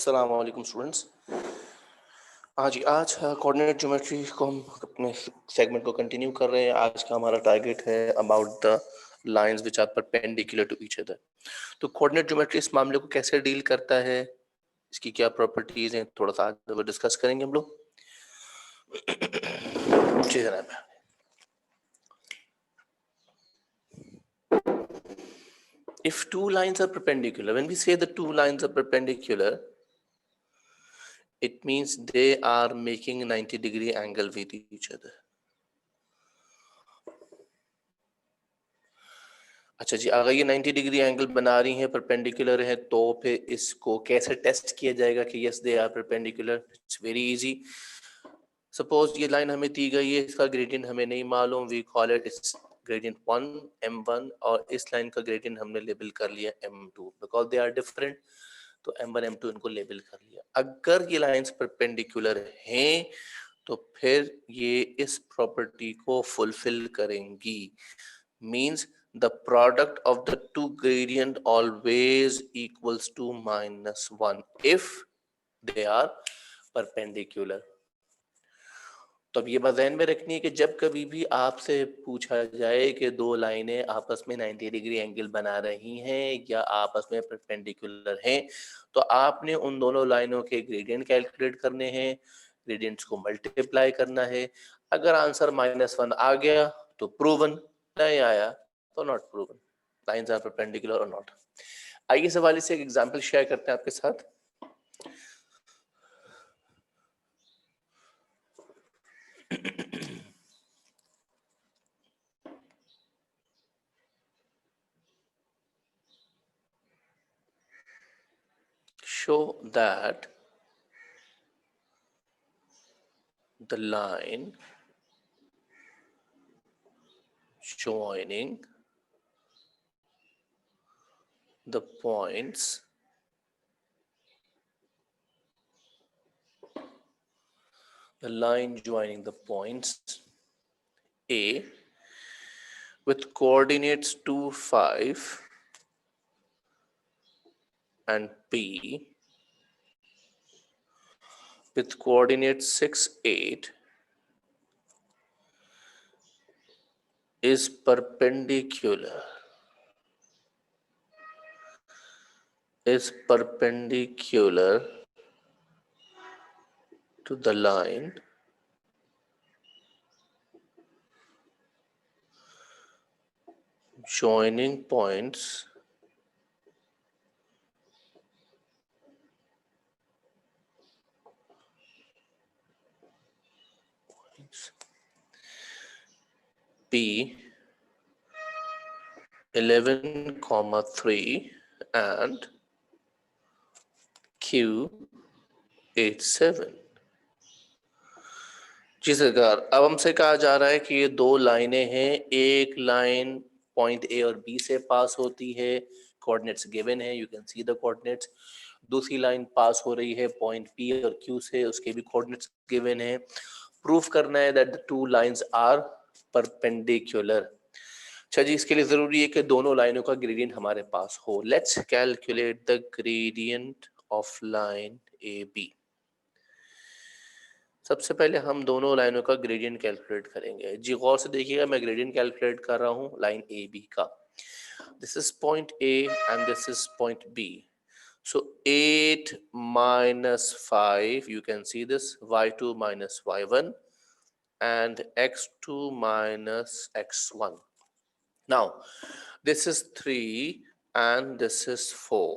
अस्सलाम वालेकुम स्टूडेंट्स। हाँ जी, आज कोऑर्डिनेट ज्योमेट्री को हम अपने सेगमेंट को कंटिन्यू कर रहे हैं। आज का हमारा टारगेट है about the lines which are perpendicular to each other. तो कोऑर्डिनेट ज्योमेट्री इस मामले को कैसे डील करता है, इसकी क्या प्रॉपर्टीज हैं, थोड़ा सा आज डिस्कस करेंगे हम लोग। जी जनाब। If two lines are perpendicular, when we say the two lines are perpendicular, it means they are making 90-degree angle with each other. अच्छा जी, अगर ये 90 डिग्री एंगल बना रही हैं, परपेंडिकुलर है, तो फिर इसको कैसे टेस्ट किया जाएगा कि yes they are perpendicular? It's very easy. Suppose ये लाइन हमें दी गई है, इसका ग्रेडियंट हमें नहीं मालूम, we call it it's gradient 1 m1, और इस लाइन का ग्रेडियंट हमने लेबल कर लिया m2 because they are different, तो m1 m2 इनको लेबल कर लिया। अगर ये लाइंस परपेंडिकुलर हैं तो फिर ये इस प्रॉपर्टी को फुलफिल करेंगी, means the product of the two gradient always equals to -1 if they are perpendicular। तो अब ये बात ध्यान में रखनी है कि जब कभी भी आपसे पूछा जाए कि दो लाइनें आपस में 90 डिग्री एंगल बना रही हैं या आपस में परपेंडिकुलर हैं, तो आपने उन दोनों लाइनों के ग्रेडियंट कैलकुलेट करने हैं, ग्रेडियंट्स को मल्टीप्लाई करना है। अगर आंसर -1 आ गया तो प्रूवन, नहीं आया तो not proven, lines are perpendicular और नॉट। आइए इस हवाले से एक एग्जांपल शेयर करते हैं आपके साथ। show that the line joining the points A with coordinates 2, 5 and B with coordinates 6, 8 is perpendicular to the line joining points P 11, 3 and Q 8, 7। जी सरकार, अब हमसे कहा जा रहा है कि ये दो लाइनें हैं, एक लाइन पॉइंट ए और बी से पास होती है, कोऑर्डिनेट्स गिवन है, you can see the coordinates. दूसरी लाइन पास हो रही है पॉइंट पी और क्यू से, उसके भी कोऑर्डिनेट्स गिवन है। प्रूफ करना है that the two lines are perpendicular. अच्छा जी, इसके लिए जरूरी है कि दोनों लाइनों का ग्रेडियंट हमारे पास हो। Let's calculate the gradient of line A B. सबसे पहले हम दोनों लाइनों का ग्रेडियंट कैलकुलेट करेंगे। जी गौर से देखिएगा, मैं ग्रेडियंट कैलकुलेट कर रहा हूँ लाइन ए बी का। This is point A and this is point B. So 8 minus 5, you can see this, y2 minus y1 and x2 minus x1. Now this is 3 and this is 4।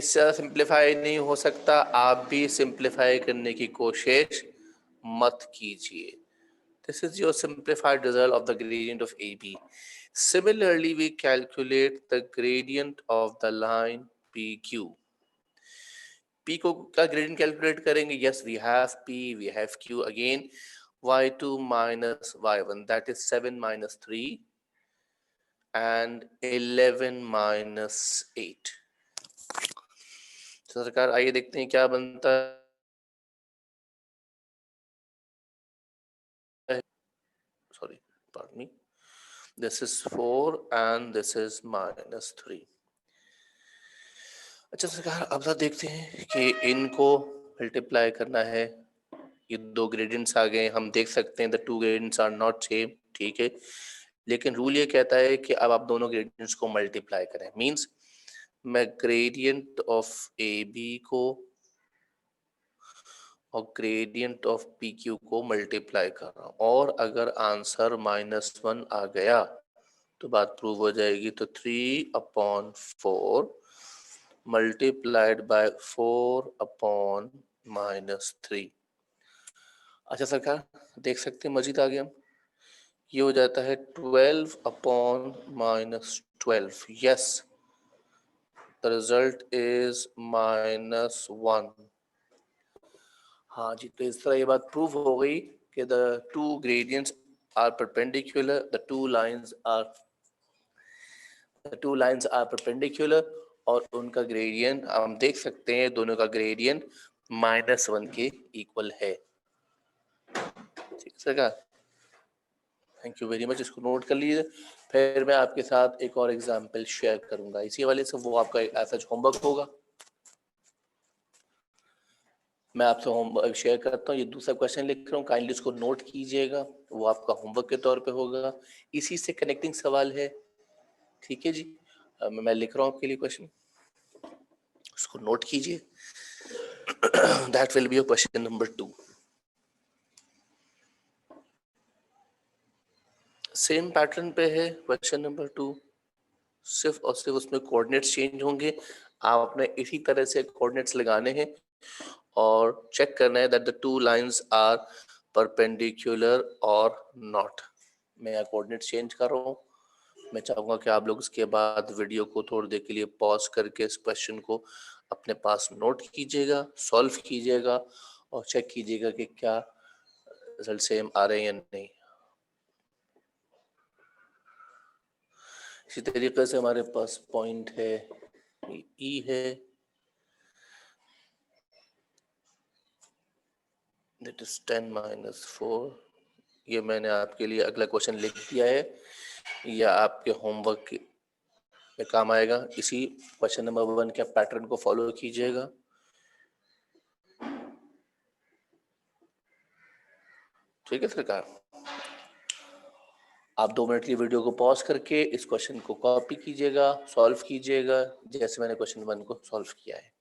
इससे simplify नहीं हो सकता, आप भी simplify करने की कोशिश मत कीजिए। This is your simplified result of the gradient of AB. Similarly, we calculate the gradient of the line PQ. P को का ग्रेडियंट कैलकुलेट करेंगे। Yes, we have P, we have Q again. y2 minus y1, that is 7 minus 3 and 11 minus 8। तो सरकार आइए देखते हैं क्या बनता है। Sorry, pardon me, this is 4 and this is -3। अच्छा सरकार, अब तो देखते हैं कि इनको मल्टीप्लाई करना है। ये दो ग्रेडियंट्स आ गए, हम देख सकते हैं the two gradients are not same, ठीक है। लेकिन रूल ये कहता है कि अब आप दोनों ग्रेडियंट्स को मल्टीप्लाई करें। मींस मैं ग्रेडियंट ऑफ ए बी को और ग्रेडियंट ऑफ पी क्यू को मल्टीप्लाई कर रहा हूँ, और अगर आंसर -1 आ गया तो बात प्रूव हो जाएगी। तो 3/4 मल्टीप्लाइड बाय 4/-3। अच्छा सरकार, देख सकते हैं मजीद आगे हम, ये हो जाता है 12/-12। Yes, the result is -1। हाँ जी, तो इस तरह ये बात प्रूव हो गई कि the two gradients are perpendicular, the two lines are perpendicular, और उनका ग्रेडियंट हम देख सकते हैं, दोनों का ग्रेडियंट -1 के इक्वल है। ठीक है, थैंक यू वेरी मच, इसको नोट कर लीजिए। फिर मैं आपके साथ एक और एग्जांपल शेयर करूंगा इसी वाले से, वो आपका ऐसा होमवर्क होगा। मैं आपसे होमवर्क शेयर करता हूँ, ये दूसरा क्वेश्चन लिख रहा हूँ, काइंडली इसको नोट कीजिएगा, वो आपका होमवर्क के तौर पे होगा। इसी से कनेक्टिंग सवाल है, ठीक है जी। मैं लिख रहा हूँ आपके लिए क्वेश्चन, उसको नोट कीजिए। That will be your question number 2। Same pattern पे है क्वेश्चन नंबर 2, सिर्फ और सिर्फ उसमें कोऑर्डिनेट्स चेंज होंगे। आपने इसी तरह से कोऑर्डिनेट्स लगाने हैं और चेक करना है that the two lines are perpendicular और नॉट। मैं यहाँ कोऑर्डिनेट्स चेंज कर रहा हूँ। मैं चाहूँगा कि आप लोग इसके बाद वीडियो को थोड़ी देर के लिए पॉज करके इस क्वेश्चन को अपने पास नोट कीजिएगा, सॉल्व कीजिएगा और चेक कीजिएगा कि क्या रिजल्ट सेम आ रहे हैं या नहीं। इसी तरीके से हमारे पास पॉइंट है ई है, दैट इज 10 - 4। ये मैंने आपके लिए अगला क्वेश्चन लिख दिया है, या आपके होमवर्क में काम आएगा। इसी क्वेश्चन नंबर 1 के पैटर्न को फॉलो कीजिएगा। ठीक है सरकार, आप 2 मिनट की वीडियो को पॉज करके इस क्वेश्चन को कॉपी कीजिएगा, सॉल्व कीजिएगा जैसे मैंने क्वेश्चन 1 को सॉल्व किया है।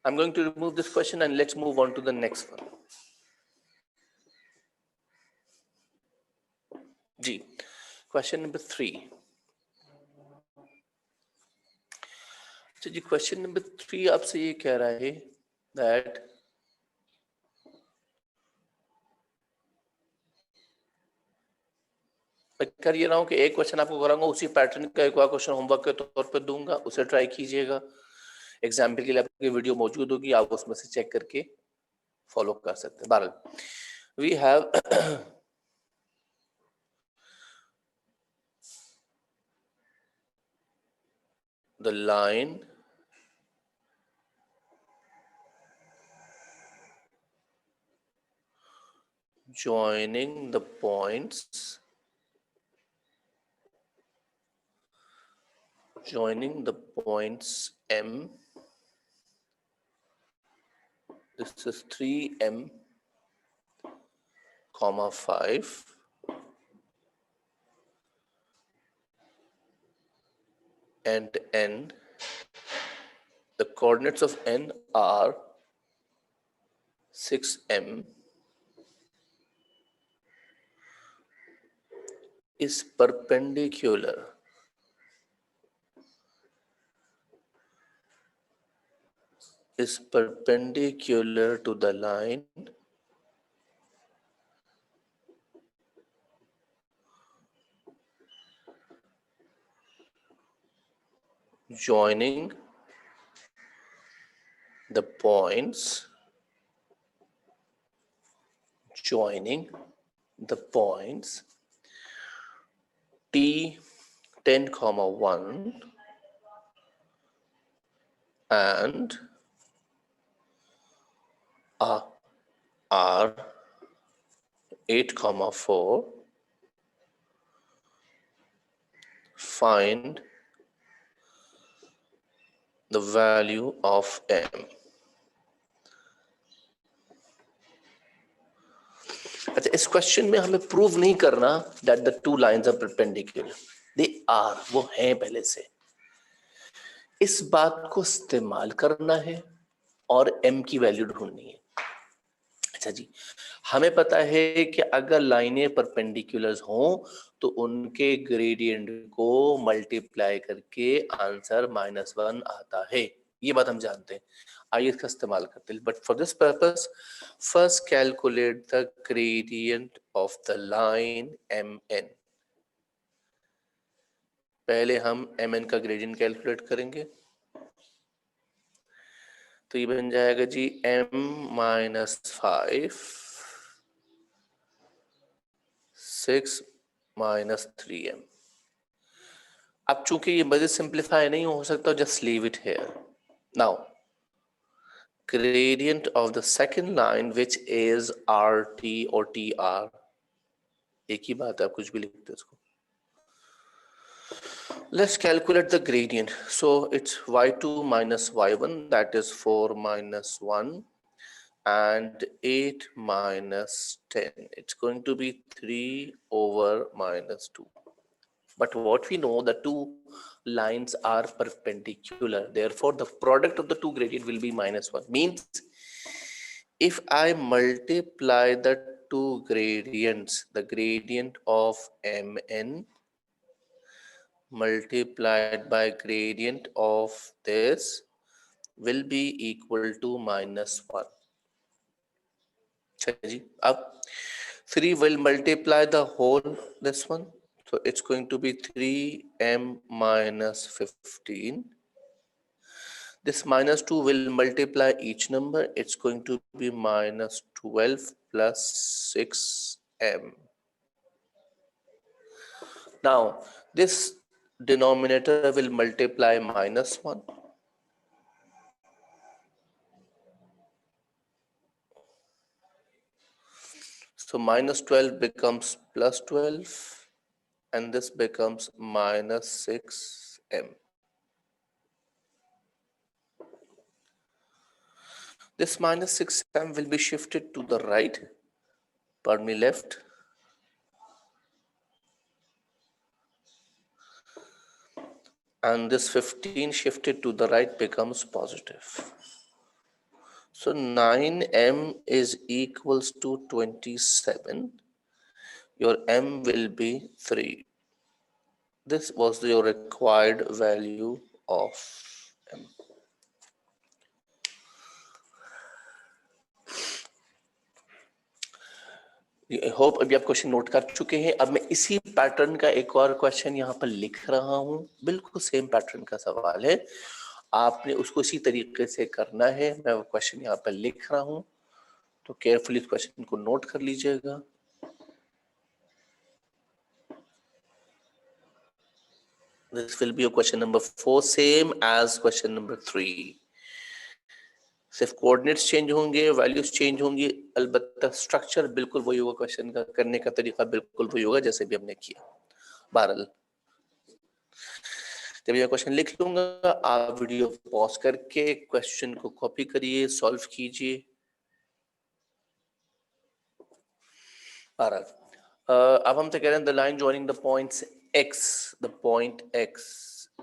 I'm going to remove this question and let's move on to the next one. जी, क्वेश्चन नंबर 3। अच्छा जी, क्वेश्चन नंबर 3 आपसे ये कह रहा है दैट मैं कर ये रहा हूँ कि एक क्वेश्चन आपको कराऊंगा, उसी पैटर्न का एक और क्वेश्चन होमवर्क के तौर पे दूंगा, उसे ट्राई कीजिएगा। एग्जाम्पल के लिए आपकी वीडियो मौजूद होगी, आप उसमें से चेक करके फॉलो कर सकते हैं। बहरहाल we have the line joining the points M. This is 3M, 5 and N. The coordinates of N are 6M, is perpendicular to the line joining the points T 10, 1 and R 8, 4. Find the value of m. अच्छा, इस question में हमें prove नहीं करना that the two lines are perpendicular, they are, वो हैं पहले से। इस बात को इस्तेमाल करना है और m की वैल्यू ढूंढनी है। अच्छा जी, हमें पता है कि अगर लाइनें परपेंडिकुलर हों तो उनके ग्रेडियंट को मल्टीप्लाई करके आंसर -1 आता है, ये बात हम जानते हैं। आइए इसका इस्तेमाल करते हैं, but for this purpose first calculate the gradient of the line mn। पहले हम mn का ग्रेडियंट कैलकुलेट करेंगे, तो ये बन जाएगा जी m-5 6 - 3m। अब चूंकि ये मजीद सिंप्लीफाई नहीं हो सकता, just leave it here. Now gradient of the second line which is RT or TR, एक ही बात है, आप कुछ भी लिखते हैं इसको। Let's calculate the gradient. So it's y2 minus y1, that is 4 minus 1, and 8 minus 10. It's going to be 3 over minus 2. But what we know, the two lines are perpendicular. Therefore, the product of the two gradient will be -1. Means if I multiply the two gradients, the gradient of mn multiplied by gradient of this will be equal to -1. Up 3 will multiply the whole this one, so it's going to be 3m minus 15. This -2 will multiply each number, it's going to be -12 plus 6m. Now this denominator will multiply -1. So -12 becomes +12 and this becomes -6m. This -6m will be shifted to the right, pardon me, left. And this 15 shifted to the right becomes positive. So 9m is equals to 27. Your m will be 3. This was your required value of m. I hope अभी आप question note कर चुके हैं। अब मैं इसी pattern का एक और क्वेश्चन यहाँ पर लिख रहा हूँ, बिल्कुल सेम पैटर्न का सवाल है, आपने उसको इसी तरीके से करना है। मैं वो क्वेश्चन यहाँ पर लिख रहा हूँ, तो केयरफुली इस क्वेश्चन को नोट कर लीजिएगा। This will be a question number 4, same as question number 3. सिर्फ कोऑर्डिनेट्स चेंज होंगे, वैल्यूज चेंज होंगी, अलबत्ता स्ट्रक्चर बिल्कुल वही होगा, क्वेश्चन का करने का तरीका बिल्कुल वही होगा जैसे भी हमने किया। बहरहाल जब ये क्वेश्चन लिख लूंगा, आप वीडियो पॉज करके क्वेश्चन को कॉपी करिए, सॉल्व कीजिए। बहरहाल अब हम तो कह रहे हैं the line joining the points x, the point x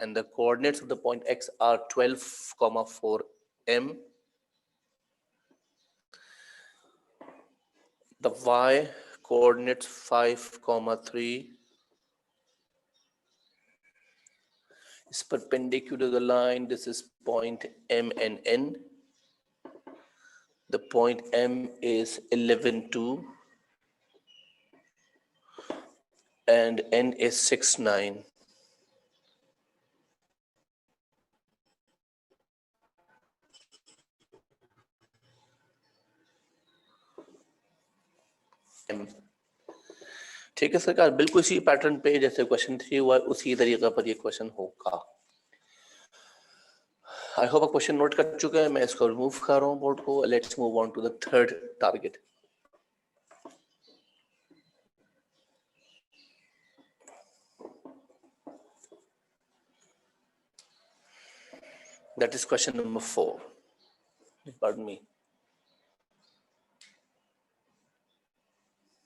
and the coordinates of the point x are 12,4m. The y coordinates 5,3 is perpendicular to the line. This is point m and n. The point m is 11,2 and n is 6,9. ठीक है सरकार, बिल्कुल इसी pattern पे जैसे question 3 हुआ उसी तरीके पर ये क्वेश्चन होगा। आई होप आप क्वेश्चन नोट कर चुके हैं। मैं इसको रिमूव कर रहा हूँ बोर्ड को। Let's move on to the third target. That is question number 4. Pardon me.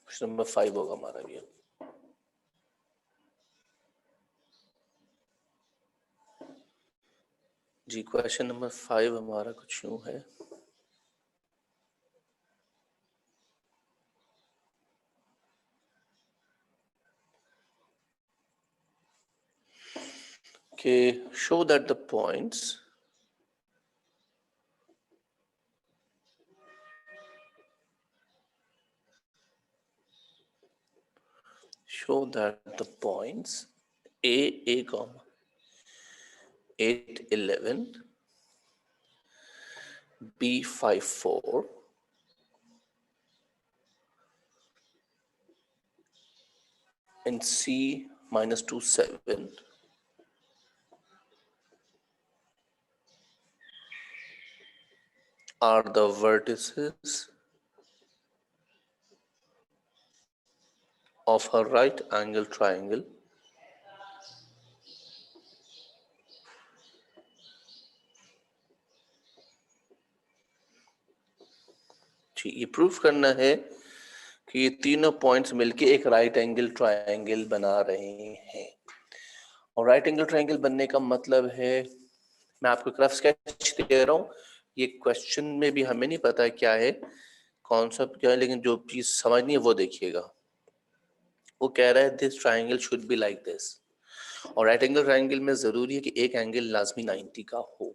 Question number 5 होगा हमारा ये. जी क्वेश्चन नंबर 5 हमारा कुछ यूं है. Okay, show that the points A comma 8 11, B 5 4, and C minus 2 7 are the vertices of a right angle triangle जी ये proof करना है कि ये तीनों पॉइंट्स मिलके एक राइट एंगल ट्रायंगल बना रहे हैं. और राइट एंगल ट्रायंगल बनने का मतलब है, मैं आपको एक रफ स्केच दे रहा हूँ. ये क्वेश्चन में भी हमें नहीं पता क्या है, कॉन्सेप्ट क्या है, लेकिन जो चीज समझनी है वो देखिएगा. वो कह रहा है this triangle should be like this. और राइट एंगल ट्रायंगल में जरूरी है कि एक एंगल लाजमी 90 का हो.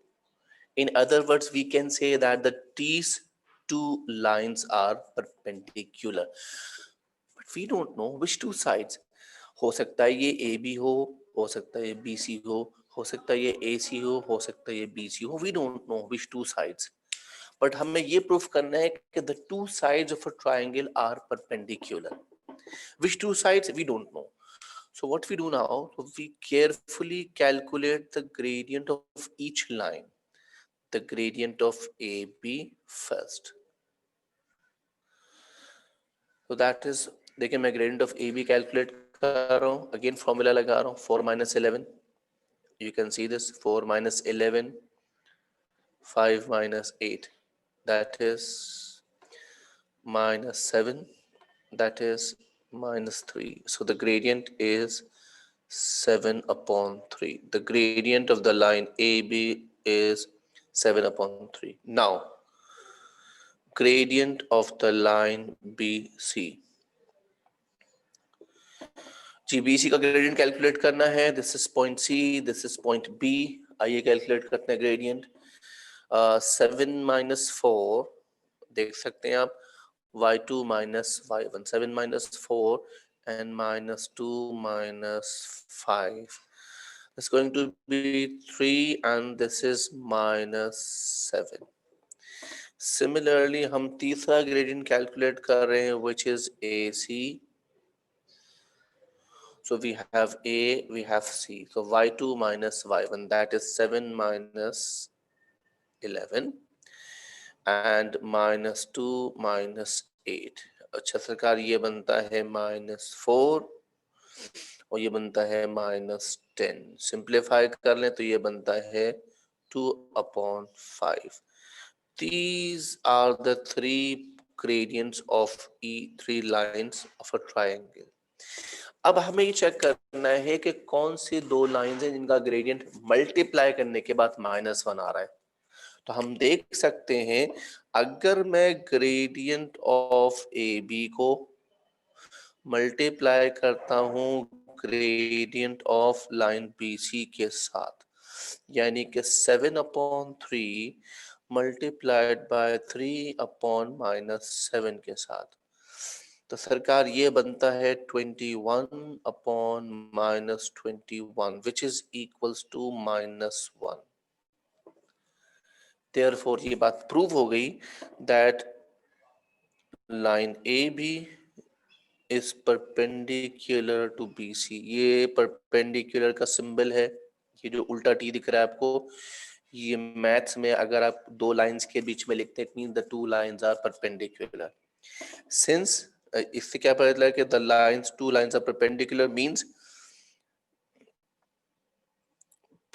In other words, we can say that these two lines are perpendicular. But we don't know which two sides. हो सकता है ये AB हो सकता है ये BC हो सकता है ये AC हो सकता है ये BC हो. We don't know which two sides. But हमें ये प्रूफ करना है कि the two sides of a triangle are perpendicular. Which two sides we don't know. So what we do now, we carefully calculate the gradient of each line. The gradient of AB first. So that is, देखिए मैं gradient of AB calculate कर रहा हूँ. Again formula लगा रहा हूँ. 4 minus 11. You can see this. 4 minus 11. 5 minus 8. That is minus 7. That is minus 3. So the gradient is 7 upon 3. The gradient of the line AB is 7 upon 3. Now, gradient of the line BC. जी BC का gradient calculate करना है. This is point C, this is point B. आइए calculate करते हैं gradient. 7 minus 4 देख सकते हैं आप. y2 minus y1. 7 minus 4 and minus 2 minus 5. It's going to be 3 and this is minus 7. Similarly, हम तीसरा gradient calculate कर रहे हैं, which is AC. So we have A, we have C. So y2 minus y1, that is 7 minus 11 and minus 2 minus 8. अच्छा सरकार ये बनता है minus 4 और ये बनता है minus 10. सिंप्लीफाई कर लें तो ये बनता है 2 upon 5. These are the three gradients of three lines of a triangle. अब हमें ये चेक करना है कि कौन सी दो लाइंस हैं जिनका ग्रेडियंट मल्टीप्लाई करने के बाद -1 आ रहा है. तो हम देख सकते हैं अगर मैं ग्रेडियंट ऑफ AB को मल्टीप्लाई करता हूं ग्रेडियंट ऑफ लाइन BC के साथ, यानी कि 7 upon 3 मल्टीप्लाइड बाय 3 upon -7 के साथ, तो सरकार ये बनता है 21 upon -21 which is equals to -1. Therefore ये बात प्रूव हो गई that line AB is perpendicular to BC. ये perpendicular का सिंबल है, ये जो उल्टा T दिख रहा है आपको, ये मैथ्स में अगर आप दो लाइंस के बीच में लिखते हैं, it means the two lines are perpendicular. Since इससे क्या पता चला कि the lines, two lines are perpendicular means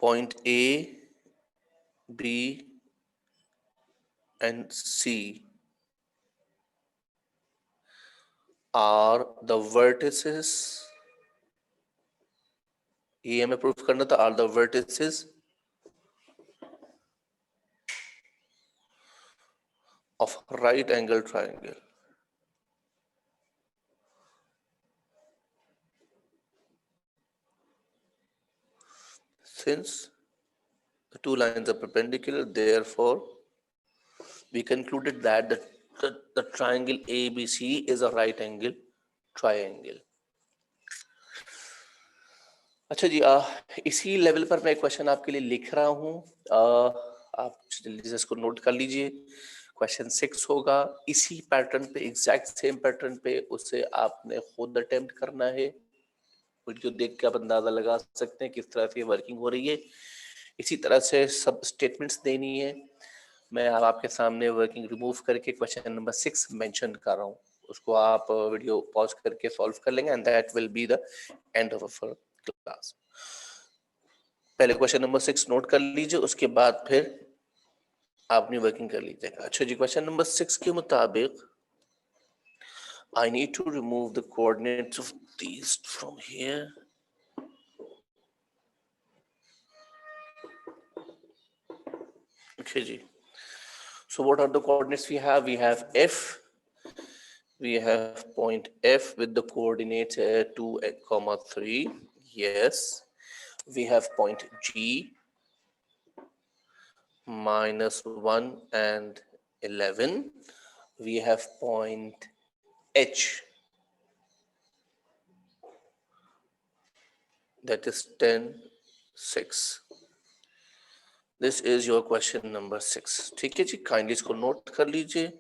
point A B and C are the vertices, ये हमें प्रूफ करना था, are the vertices of right angle triangle. Since the two lines are perpendicular, therefore we concluded that the triangle ABC is a right angle triangle. अच्छा जी, इसी level पर मैं question आपके लिए लिख रहा हूँ, आप जल्दी से इसको नोट कर लीजिए। क्वेश्चन 6 होगा, इसी पैटर्न पे, एग्जैक्ट सेम पैटर्न पे उसे आपने खुद अटेम्प्ट करना है। वीडियो देख के आप अंदाजा लगा सकते हैं किस तरह से वर्किंग हो रही है। इसी तरह से सब स्टेटमेंट्स देनी है। मैं आपके सामने वर्किंग रिमूव करके क्वेश्चन नंबर 6 मेंशन कर रहा हूँ, उसको आप वीडियो पॉज करके सॉल्व कर लेंगे and that will be the end of our class. पहले क्वेश्चन नंबर 6 नोट कर लीजिए, उसके बाद फिर आपने वर्किंग कर लीजिएगा। अच्छा जी, क्वेश्चन नंबर 6 के मुताबिक I need to remove the coordinates of these from here. Okay ji, so what are the coordinates we have? We have F, we have point F with the coordinates 2, 3. Yes, we have point G -1 and 11. We have point H, that is 10, 6. This is your question number 6. ठीक है जी, kindly इसको note कर लीजिए।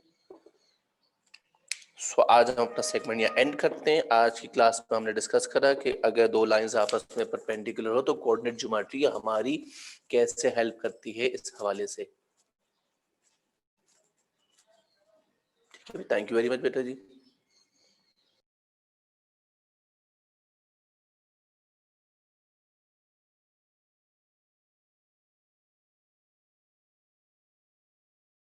सो आज हम अपना segment यहाँ and करते हैं। आज की क्लास में हमने डिस्कस करा कि अगर दो लाइंस आपस में परपेंडिकुलर हो तो कोऑर्डिनेट ज्योमेट्री हमारी कैसे हेल्प करती है इस हवाले से। ठीक है, थैंक यू वेरी मच बेटा जी।